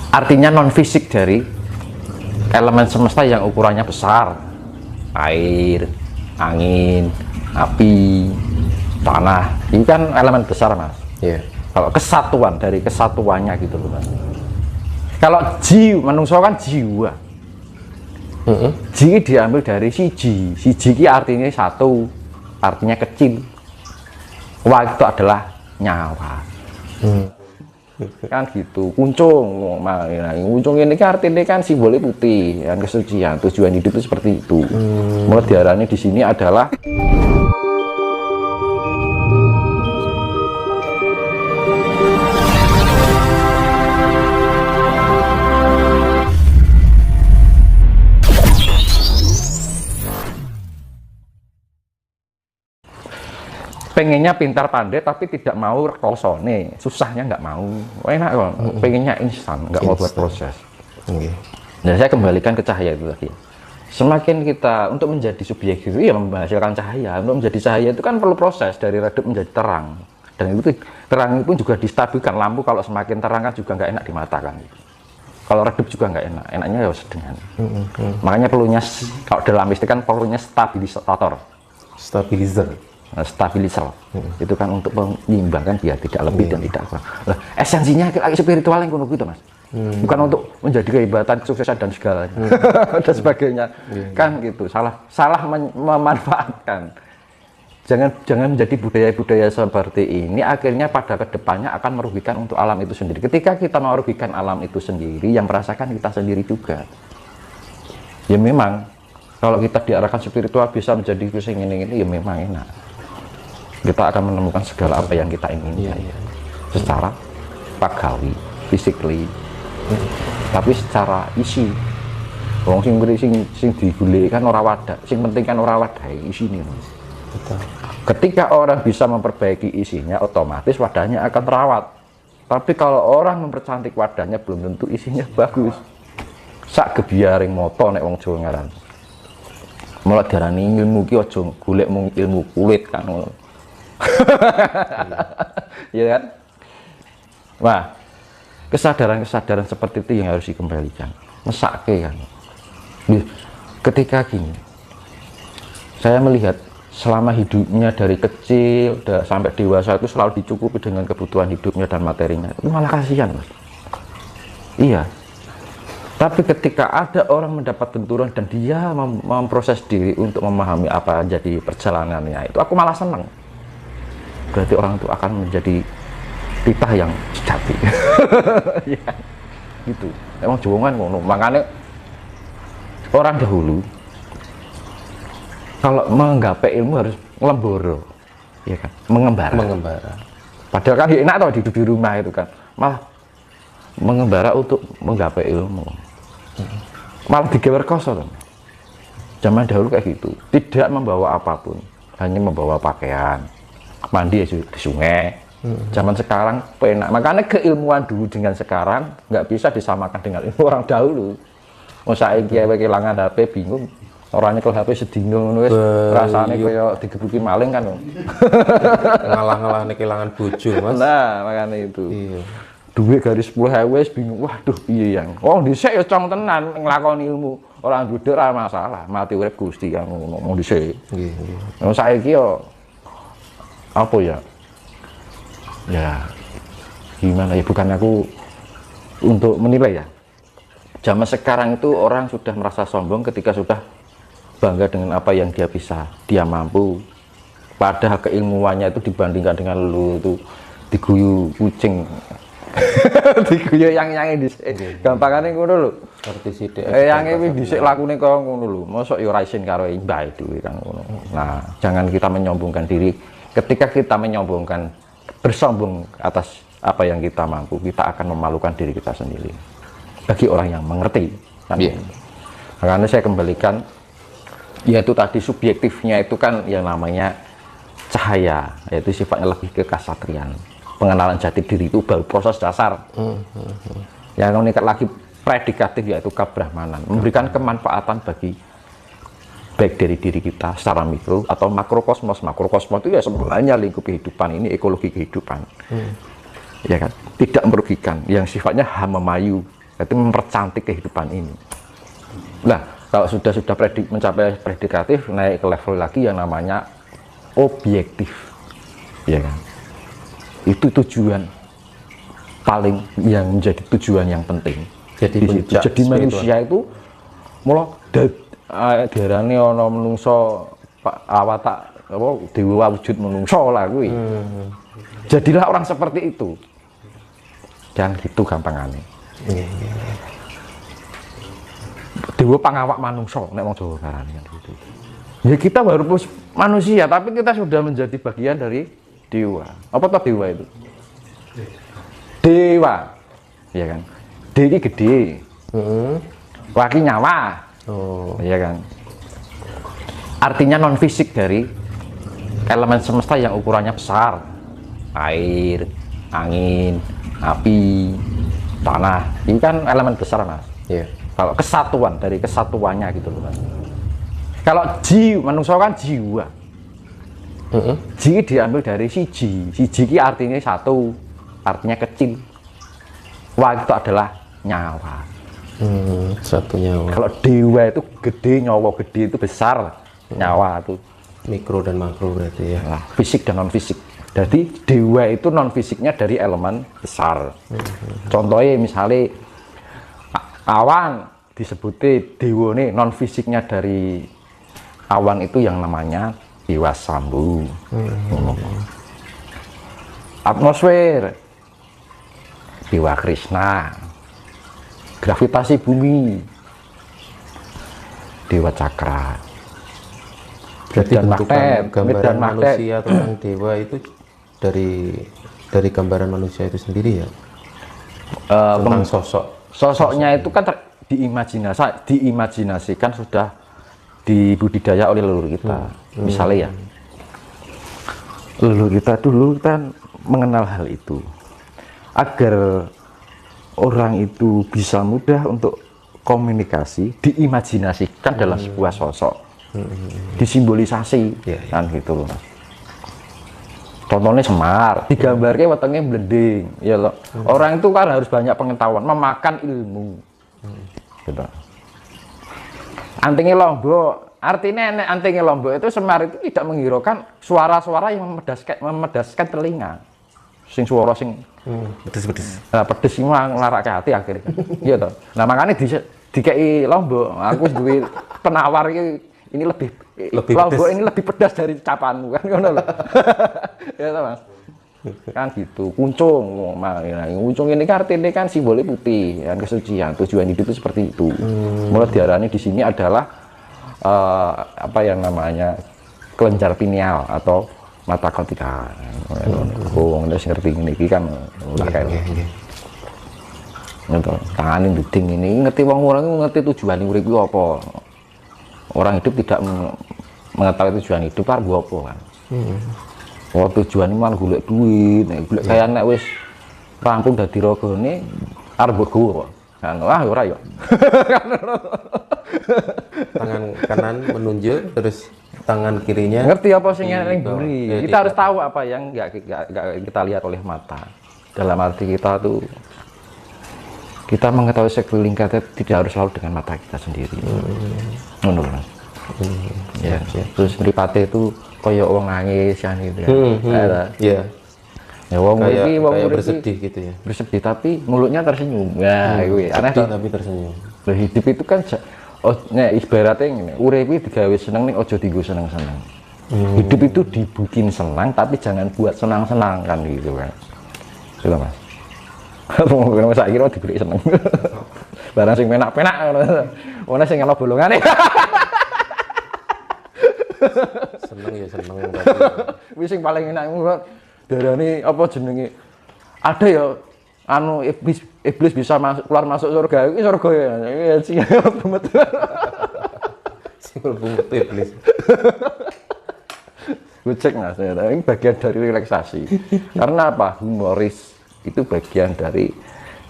artinya non fisik dari elemen semesta yang ukurannya besar, air, angin, api, tanah, ini kan elemen besar mas. Iya. Kalau kesatuan dari kesatuannya gitu loh mas. Kalau jiwa, manusia kan jiwa. Ji diambil dari siji, siji ini artinya satu, artinya kecil. Wa itu adalah nyawa. Kan gitu. Kuncung, nah, kuncung ini kan artinya kan simbolnya putih, yang kesucian, tujuan hidup itu seperti itu. Mulai diarani di sini adalah pengennya pintar pandai tapi tidak mau rekosone, susahnya nggak mau, enak kok, pengennya instan, nggak mau buat proses. Dan saya kembalikan ke cahaya itu tadi. Semakin kita untuk menjadi subjek itu ya menghasilkan cahaya, untuk menjadi cahaya itu kan perlu proses dari redup menjadi terang, dan itu terang pun juga distabilkan. Lampu kalau semakin terang kan juga nggak enak di mata kan. Kalau redup juga nggak enak, enaknya ya sedengan. Makanya perlunya kalau dalam listrik kan perlunya stabilisator. Stabilizer itu kan untuk menyeimbangkan biar tidak lebih dan tidak kurang. Nah, esensinya spiritual yang begitu mas, bukan untuk menjadi kehebatan, kesuksesan dan segalanya dan sebagainya kan gitu. Salah memanfaatkan. Jangan menjadi budaya-budaya seperti ini, akhirnya pada kedepannya akan merugikan untuk alam itu sendiri. Ketika kita merugikan alam itu sendiri, yang merasakan kita sendiri juga. Ya memang kalau kita diarahkan spiritual bisa menjadi pusing ini ya memang enak. Kita akan menemukan segala apa yang kita inginkan secara pagawi, physically, tapi secara isi. Wong sing digulai kan ora wadah, sing penting kan ora wadah isine. Ketika orang bisa memperbaiki isinya, otomatis wadahnya akan terawat. Tapi kalau orang mempercantik wadahnya, belum tentu isinya bagus. Sak gebiaring moto nek wong Jawa ngaran. Mulai darani ilmu ki aja golek mung ilmu kulit kan. Ya kan? Wah, kesadaran-kesadaran seperti itu yang harus dikembalikan. Mesake kan. Ketika gini, saya melihat selama hidupnya dari kecil sampai dewasa itu selalu dicukupi dengan kebutuhan hidupnya dan materinya. Itu malah kasihan, Mas. Iya. Tapi ketika ada orang mendapat benturan dan dia memproses diri untuk memahami apa jadi perjalanannya, itu aku malah senang. Berarti orang itu akan menjadi titah yang sejati. Ya, gitu. Emang Jawa kan ngono. Makanya orang dahulu kalau menggapai ilmu harus ngelemboro, ya kan? Mengembara. Padahal kan enak tau hidup di rumah itu kan. Malah mengembara untuk menggapai ilmu. Malah digawe rekoso kan. Zaman dahulu kayak gitu. Tidak membawa apapun, hanya membawa pakaian. Mandi di sungai. Zaman sekarang penak. Makanya keilmuan dulu dengan sekarang nggak bisa disamakan dengan ilmu orang dahulu. Mau saiki kehilangan HP bingung. Orangnya kalau HP sedino wis rasane kaya digebuki maling kan. Ngalah-ngalah nek kehilangan bojo, Mas. Nah, makanya itu. Iya. Duit garis 10.000 wis bingung. Waduh piye yang. Wong dhisik ya cong tenan nglakoni ilmu. Orang gudeg ora masalah, mati urip Gusti kan ngono dhisik. Nggih. Nah, saiki yo apa ya? Ya gimana ya, bukan aku untuk menilai ya. Zaman sekarang itu orang sudah merasa sombong ketika sudah bangga dengan apa yang dia bisa, dia mampu. Padahal keilmuannya itu dibandingkan dengan lu itu diguyu kucing. Diguyu yang dhisik. Gampangane ngono lho. Seperti sithik. Yang iki dhisik lakune kaya ngono lho. Mosok ya ora isin karo mbah dhewe kan ngono. Nah, jangan kita menyombongkan diri. Ketika kita menyombongkan, bersombong atas apa yang kita mampu, kita akan memalukan diri kita sendiri. Bagi orang yang mengerti. Kan? Makanya saya kembalikan, yaitu tadi subjektifnya itu kan yang namanya cahaya, yaitu sifatnya lebih ke kasatrian. Pengenalan jati diri itu baru proses dasar. Yang meningkat lagi predikatif yaitu kebrahmanan, memberikan kemanfaatan bagi baik dari diri kita secara mikro atau makrokosmos. Makrokosmos itu ya semuanya lingkup kehidupan, ini ekologi kehidupan. Ya kan? Tidak merugikan, yang sifatnya hamamayu, Itu mempercantik kehidupan ini. Nah, kalau sudah mencapai predikatif, naik ke level lagi yang namanya objektif, ya kan? Itu tujuan paling yang menjadi tujuan yang penting. Jadi manusia itu mulai diarani ana menungso awatak apa dewa wujud menungso lah kuwi. Jadilah orang seperti itu. Jangan gitu gampangannya. Dewa pangawak manungso nek wong Jawa ngarani gitu. Ya kita baru manusia tapi kita sudah menjadi bagian dari dewa. Apa toh dewa itu? Dewa. Ya kan? D ini gede. Laki nyawa. Ya kan? Artinya non fisik dari elemen semesta yang ukurannya besar. Air, angin, api, tanah. Ini kan elemen besar, Mas. Yeah. Kalau kesatuan dari kesatuannya gitu loh, Mas. Kalau jiwa, manusia kan jiwa. Ji diambil dari siji. Siji ini artinya satu, artinya kecil. Wah itu adalah nyawa. Satu nyawa. Kalau dewa itu gede, nyawa gede itu besar, nyawa itu mikro dan makro berarti ya. Nah, fisik dan non fisik. Jadi dewa itu non fisiknya dari elemen besar. Contohnya misalnya awan disebutnya dewa nih, non fisiknya dari awan itu yang namanya dewa Sambu. Atmosfer dewa Krishna. Gravitasi bumi dewa Cakra. Jadi Medan magnet, gambaran manusia tentang dewa itu dari gambaran manusia itu sendiri ya. Tentang sosoknya itu kan diimajinasikan sudah dibudidaya oleh leluhur kita. Misalnya ya, leluhur kita dulu kan mengenal hal itu agar orang itu bisa mudah untuk komunikasi, diimajinasikan dalam sebuah sosok, disimbolisasi, kan gitu loh. Contohnya Semar, digambarnya wetenge blending, ya loh. Orang itu kan harus banyak pengetahuan, memakan ilmu, gitu. Antingnya Lombok, artinya antingnya Lombok itu Semar itu tidak menghiraukan suara-suara yang memedaskan telinga. Sing suara sing pedes-pedes. Nah, pedes sing nglarake hati akhirnya. Iya toh. Nah, makanya dikei Lombok, aku duwe penawar ini lebih Lombok pedes. Ini lebih pedas dari capanmu kan ngono lho. Ya toh, Mas. Kan gitu. Kuncung, kuncung ini kan artinya kan simbolnya putih, kan kesucian, tujuan hidup itu seperti itu. Mulai diarani di sini adalah apa yang namanya kelenjar pineal atau mata kotika. Wong ngerti ngene iki kan ora kae. Ngono, tangane nduding ini ngerti wong orang ngerti tujuan urip ku apa. Orang hidup tidak mengetahui tujuan hidup arep apa kan. Oh tujuan malah golek duit, golek kaya nek wis rampung dadi ragane arep mbok gowo kok. Kan wah ora ya. Tangan kanan menunjuk terus tangan kirinya ngerti apa sing ning buri. Kita harus tahu apa yang enggak kita lihat oleh mata. Dalam arti kita tuh kita mengetahui sekeliling kita tidak harus selalu dengan mata kita sendiri. Ngono Mas. Ya, terus mripate itu kaya wong nangis kan gitu ya. Iya. Ya wong iki kayak bersedih gitu ya. Bersedih tapi mulutnya tersenyum. Nah, kuwi aneh tapi tersenyum. Hidup itu kan nek ibaratnya ngene, urip iki digawe seneng ning aja dienggo seneng-seneng. Hidup itu dibikin senang tapi jangan buat senang-senang kan gitu kan. Gitu Mas. Wong saiki kira dibeli seneng. Barang sing penak-penak ngono sing ana bolongane. Seneng ya seneng tapi wis sing paling enak darani apa jenenge ada ya anu iblis bisa keluar masuk surga iki surga ya sing bemet sing bemet iblis cek Mas ini bagian dari relaksasi karena apa humoris itu bagian dari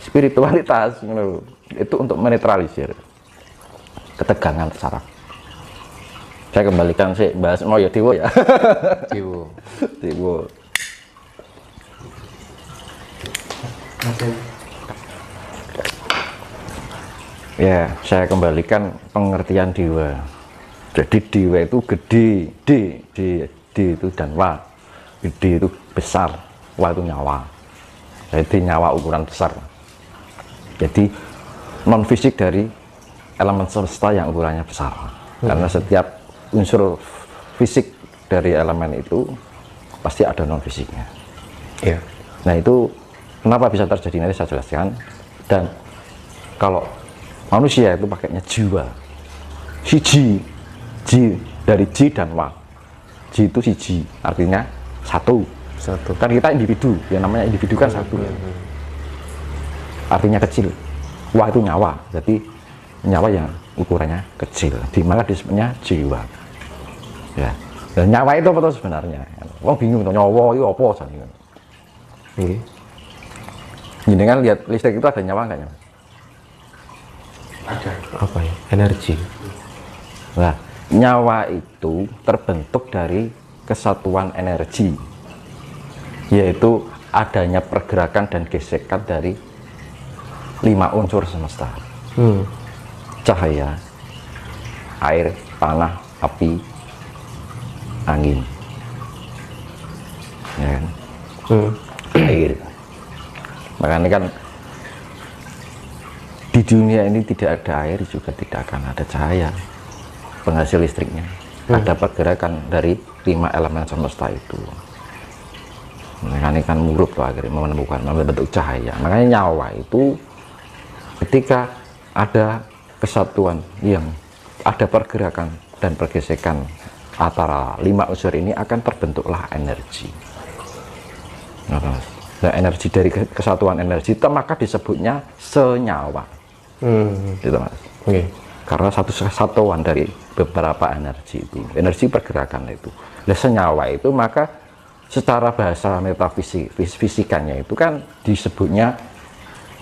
spiritualitas itu untuk menetralisir ketegangan saraf. Saya kembalikan sih bahas mau ya Dewa ya. Dewa. Ya, saya kembalikan pengertian dewa. Jadi dewa itu gede, D itu dan wa. Gede itu besar, wa itu nyawa. Jadi nyawa ukuran besar. Jadi non fisik dari elemen semesta yang ukurannya besar. Karena setiap unsur fisik dari elemen itu pasti ada non fisiknya. Ya. Nah itu kenapa bisa terjadi nanti saya jelaskan. Dan kalau manusia itu pakainya jiwa, siji, ji dari ji dan wa. Ji itu siji, artinya satu. Kan kita individu, yang namanya individu kan satu. Artinya kecil. Wa itu nyawa, jadi nyawa yang ukurannya kecil. Di mana disebutnya jiwa. Ya. Dan nyawa itu apa tuh sebenarnya? Wong bingung tuh nyawa itu apa jane. Gini kan lihat listrik itu ada nyawa enggak? Ada. Apa ya? Energi. Nah, nyawa itu terbentuk dari kesatuan energi, yaitu adanya pergerakan dan gesekan dari 5 unsur semesta. Cahaya, air, tanah, api, angin. Ya kan? Air. Makanya kan di dunia ini tidak ada air juga tidak akan ada cahaya penghasil listriknya. Ada pergerakan dari 5 elemen semesta itu. Makanya kan murub tuh akhirnya menemukan membentuk cahaya. Makanya nyawa itu ketika ada kesatuan yang ada pergerakan dan pergesekan antara 5 unsur ini akan terbentuklah energi. Nah, energi dari kesatuan energi itu maka disebutnya senyawa. Gitu, Mas. Karena satu kesatuan dari beberapa energi itu, energi pergerakan itu. Nah, senyawa itu maka secara bahasa metafisik fisikanya itu kan disebutnya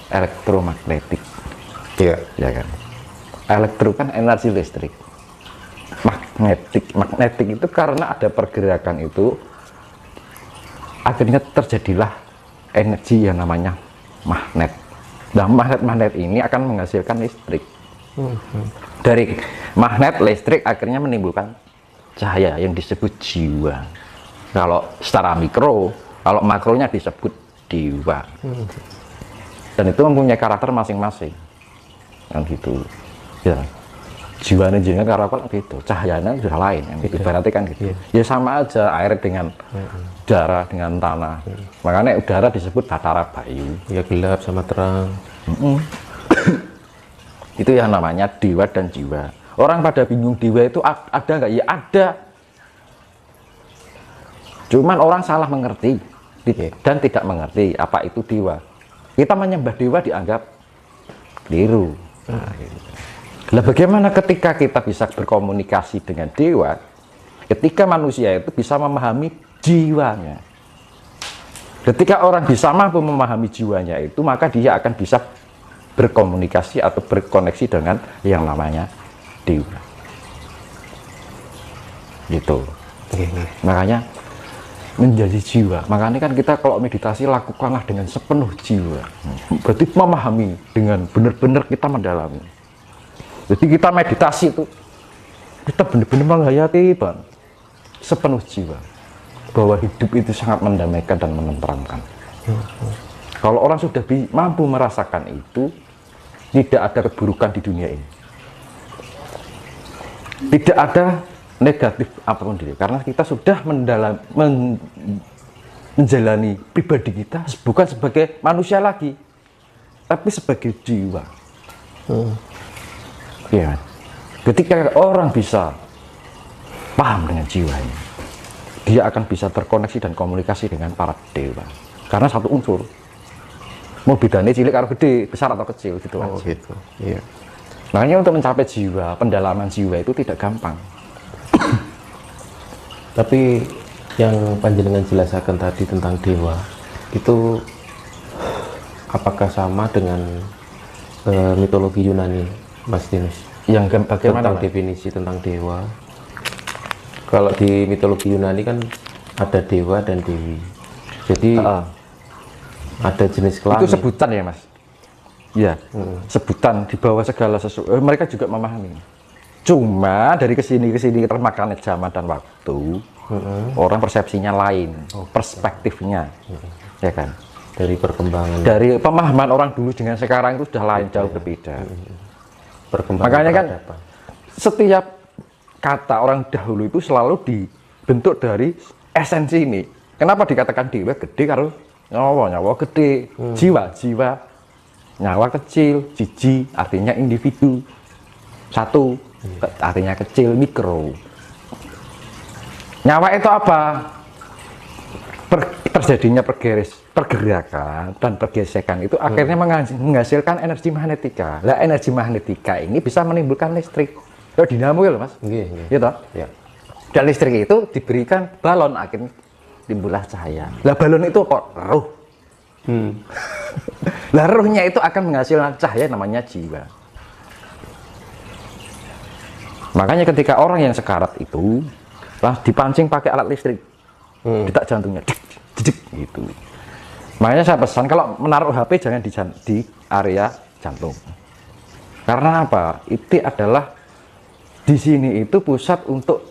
elektromagnetik. Iya. Ya kan. Elektro kan energi listrik. Magnetik itu karena ada pergerakan itu akhirnya terjadilah energi yang namanya magnet. Nah, magnet ini akan menghasilkan listrik. Dari magnet listrik akhirnya menimbulkan cahaya yang disebut jiwa. Kalau secara mikro, kalau makronya disebut dewa. Dan itu mempunyai karakter masing-masing. Kan gitu. Ya. Jiwanya jenengan karakter gitu, cahayanya sudah lain yang gitu. Berarti kan gitu. Ya sama aja air dengan udara dengan tanah. Makanya udara disebut batara bayu. Ya gelap sama terang. Itu yang namanya dewa dan jiwa. Orang pada bingung dewa itu ada nggak? Ya ada. Cuman orang salah mengerti dan tidak mengerti apa itu dewa. Kita menyembah dewa dianggap keliru. Nah, gitu. Lah bagaimana ketika kita bisa berkomunikasi dengan dewa, ketika manusia itu bisa memahami jiwanya. Ketika orang bisa mampu memahami jiwanya itu, maka dia akan bisa berkomunikasi atau berkoneksi dengan yang namanya dewa. Gitu. Makanya menjadi jiwa. Makanya kan kita kalau meditasi lakukanlah dengan sepenuh jiwa. Berarti memahami dengan benar-benar kita mendalami. Jadi kita meditasi itu kita benar-benar menghayati Bang, sepenuh jiwa bahwa hidup itu sangat mendamaikan dan menenteramkan. Kalau orang sudah mampu merasakan itu, tidak ada keburukan di dunia ini. Tidak ada negatif apapun diri, karena kita sudah menjalani pribadi kita bukan sebagai manusia lagi, tapi sebagai jiwa. Ya, ketika orang bisa paham dengan jiwanya, dia akan bisa terkoneksi dan komunikasi dengan para dewa. Karena satu unsur, mau bedanya cilik atau gede, besar atau kecil gitu aja. Gitu. Iya. Makanya untuk mencapai jiwa, pendalaman jiwa itu tidak gampang. Tapi yang panjenengan jelaskan tadi tentang dewa, itu apakah sama dengan mitologi Yunani? Mas Dinus, yang bagaimana tentang definisi tentang dewa? Kalau di mitologi Yunani kan ada dewa dan dewi. Jadi ada jenis kelamin. Itu sebutan ya Mas? Ya, sebutan di bawah segala sesuatu. Mereka juga memahami. Cuma dari kesini termakan zaman dan waktu, orang persepsinya lain, perspektifnya, ya kan. Dari perkembangan. Dari pemahaman orang dulu dengan sekarang itu sudah lain, jauh berbeda. Perkembangan Makanya kan peradaban. setiap kata orang dahulu itu selalu dibentuk dari esensi ini. Kenapa dikatakan dewa gede? Karena nyawa gede, jiwa nyawa kecil, jiji artinya individu, satu artinya kecil, mikro. Nyawa itu apa? Terjadinya pergerakan dan pergesekan itu akhirnya menghasilkan energi magnetika. Lah energi magnetika ini bisa menimbulkan listrik. Dinamo ya loh mas, gitu. Ya. Dan listrik itu diberikan balon, akhirnya timbullah cahaya. Lah balon itu kok ruh. Lah ruhnya itu akan menghasilkan cahaya namanya jiwa. Makanya ketika orang yang sekarat itu lah dipancing pakai alat listrik, detak jantungnya, gitu. Makanya saya pesan kalau menaruh HP jangan di area jantung. Karena apa? Itu adalah di sini itu pusat untuk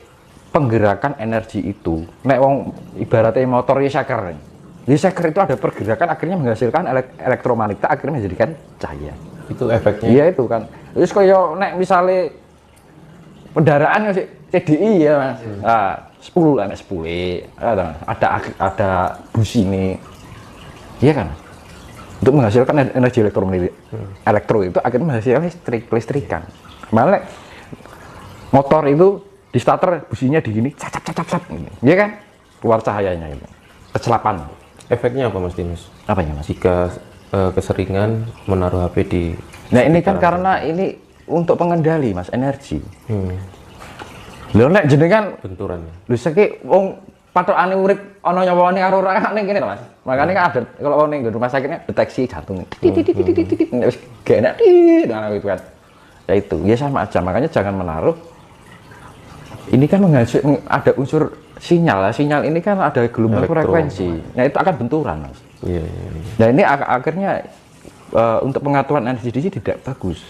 penggerakan energi itu. Nek wong ibaratnya motor ya shaker. Di shaker itu ada pergerakan akhirnya menghasilkan elektromagnetik akhirnya menjadikan cahaya. Itu efeknya. Iya itu kan. Terus koyo nek misalnya kendaraan CDI ya mas. 10 lah 10 ada bus ini. Iya kan. Untuk menghasilkan energi elektromagnetik. Elektro itu akhirnya menghasilkan listrikan. Malah motor itu di starter businya di gini, cap, ya kan, keluar cahayanya itu, kecelapan. Efeknya apa mas Dimas? Apanya mas? Jika keseringan menaruh HP di. Nah ini kan karena ini untuk pengendali mas energi. Lho nek jenengan Benturan. lho saiki wong patokane urip ana nyawane karo ora ning kene to mas. Makanya kan ada kalau ning rumah sakitnya deteksi jantung. Titit wis gak enak nah itu kan. Ya itu, ya sama aja. Makanya jangan menaruh. Ini kan ada unsur sinyal. Sinyal ini kan ada gelombang frekuensi. Nah itu akan benturan, mas. Iya. Nah ini akhirnya untuk pengaturan energi di sini tidak bagus.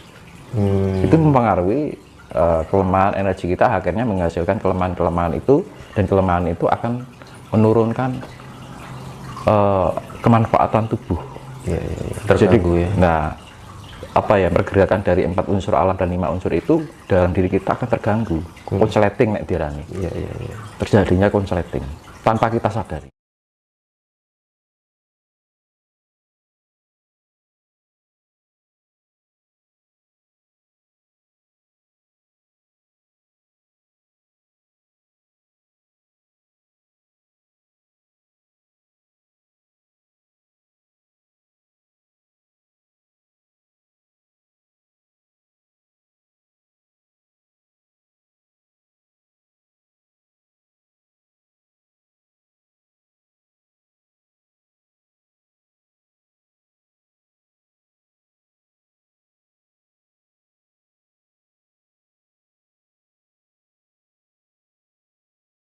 Itu mempengaruhi kelemahan energi kita. Akhirnya menghasilkan kelemahan-kelemahan itu, dan kelemahan itu akan menurunkan kemanfaatan tubuh. Iya. Terganggu ya. Nah apa ya, pergerakan dari 4 unsur alam dan 5 unsur itu dalam diri kita akan terganggu. Konsleting nek dirani. Iya. Terjadinya konsleting tanpa kita sadari.